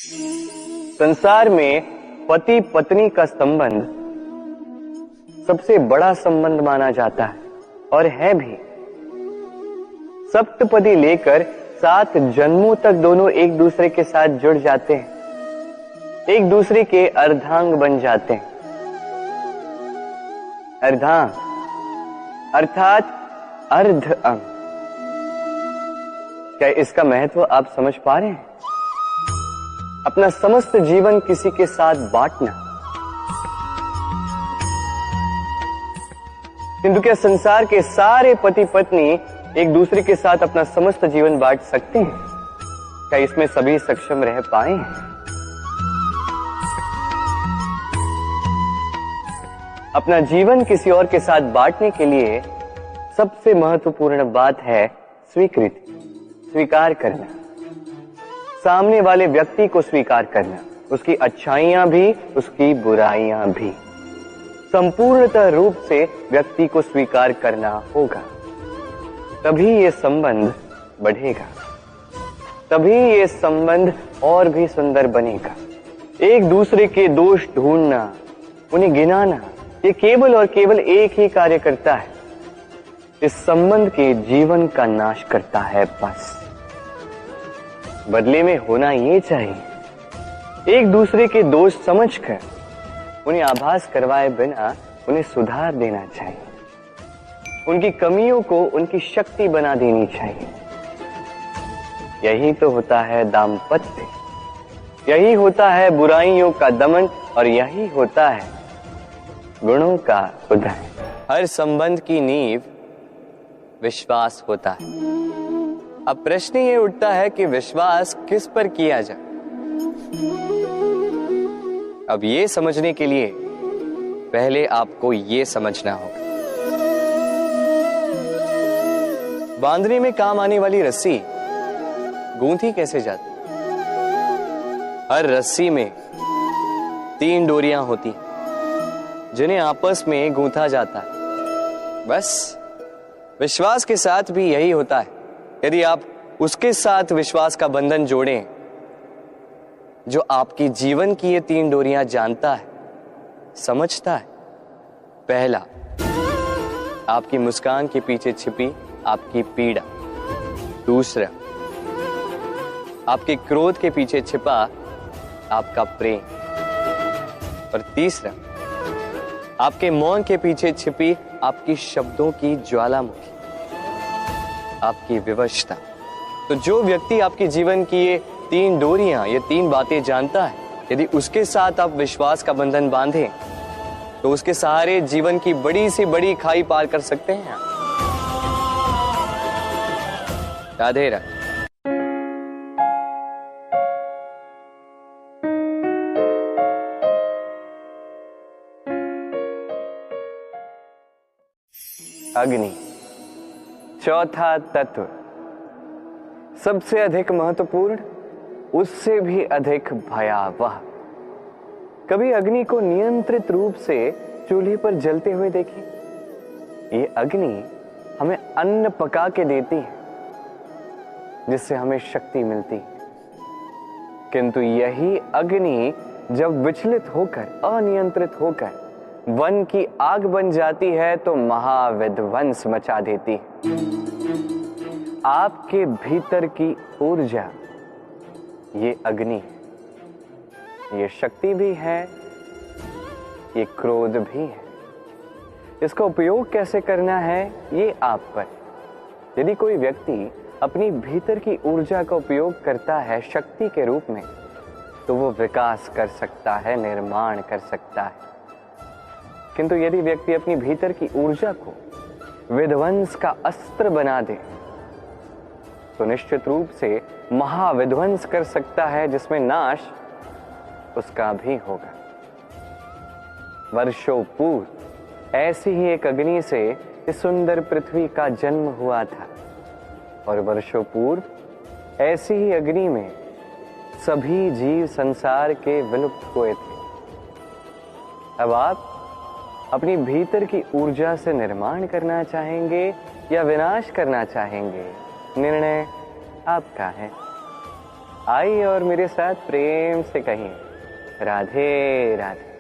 संसार में पति पत्नी का संबंध सबसे बड़ा संबंध माना जाता है और है भी। सप्तपदी लेकर 7 जन्मों तक दोनों एक दूसरे के साथ जुड़ जाते हैं, एक दूसरे के अर्धांग बन जाते हैं। अर्धांग अर्थात अर्ध अंग। क्या इसका महत्व आप समझ पा रहे हैं? अपना समस्त जीवन किसी के साथ बांटना। किंतु क्या संसार के सारे पति पत्नी एक दूसरे के साथ अपना समस्त जीवन बांट सकते हैं? क्या इसमें सभी सक्षम रह पाए हैं? अपना जीवन किसी और के साथ बांटने के लिए सबसे महत्वपूर्ण बात है स्वीकृति, स्वीकार करना। सामने वाले व्यक्ति को स्वीकार करना, उसकी अच्छाइयां भी, उसकी बुराइयां भी। संपूर्णतः रूप से व्यक्ति को स्वीकार करना होगा, तभी ये संबंध बढ़ेगा, तभी ये संबंध और भी सुंदर बनेगा। एक दूसरे के दोष ढूंढना, उन्हें गिनाना, ये केवल और केवल एक ही कार्य करता है, इस संबंध के जीवन का नाश करता है। बस बदले में होना ये चाहिए, एक दूसरे के दोष समझकर उन्हें आभास करवाए बिना उन्हें सुधार देना चाहिए, उनकी कमियों को उनकी शक्ति बना देनी चाहिए। यही तो होता है दाम्पत्य, यही होता है बुराइयों का दमन, और यही होता है गुणों का उदय। हर संबंध की नींव विश्वास होता है। अब प्रश्न ये उठता है कि विश्वास किस पर किया जाए। अब ये समझने के लिए पहले आपको ये समझना होगा, बांधने में काम आने वाली रस्सी गूंथी कैसे जाती? हर रस्सी में 3 डोरियां होती जिन्हें आपस में गूंथा जाता है। बस विश्वास के साथ भी यही होता है। यदि आप उसके साथ विश्वास का बंधन जोड़ें जो आपकी जीवन की ये 3 डोरियां जानता है, समझता है। पहला, आपकी मुस्कान के पीछे छिपी आपकी पीड़ा। दूसरा, आपके क्रोध के पीछे छिपा आपका प्रेम। और तीसरा, आपके मौन के पीछे छिपी आपकी शब्दों की ज्वालामुखी, आपकी विवशता। तो जो व्यक्ति आपके जीवन की ये 3 डोरियां, ये 3 बातें जानता है, यदि उसके साथ आप विश्वास का बंधन बांधें तो उसके सहारे जीवन की बड़ी से बड़ी खाई पार कर सकते हैं। राधे राधे। अग्नि, चौथा तत्व, सबसे अधिक महत्वपूर्ण, उससे भी अधिक भयावह। कभी अग्नि को नियंत्रित रूप से चूल्हे पर जलते हुए देखें। ये अग्नि हमें अन्न पका के देती है, जिससे हमें शक्ति मिलती है। किंतु यही अग्नि जब विचलित होकर, अनियंत्रित होकर वन की आग बन जाती है तो महाविध्वंस मचा देती है। आपके भीतर की ऊर्जा ये अग्नि है, ये शक्ति भी है, ये क्रोध भी है। इसका उपयोग कैसे करना है ये आप पर। यदि कोई व्यक्ति अपनी भीतर की ऊर्जा का उपयोग करता है शक्ति के रूप में, तो वो विकास कर सकता है, निर्माण कर सकता है। किंतु यदि व्यक्ति अपनी भीतर की ऊर्जा को विध्वंस का अस्त्र बना दे तो निश्चित रूप से महाविध्वंस कर सकता है, जिसमें नाश उसका भी होगा। वर्षों पूर्व ऐसी ही एक अग्नि से इस सुंदर पृथ्वी का जन्म हुआ था, और वर्षों पूर्व ऐसी ही अग्नि में सभी जीव संसार के विलुप्त हुए थे। अब आप अपनी भीतर की ऊर्जा से निर्माण करना चाहेंगे या विनाश करना चाहेंगे, निर्णय आपका है। आइए और मेरे साथ प्रेम से कहिए राधे राधे।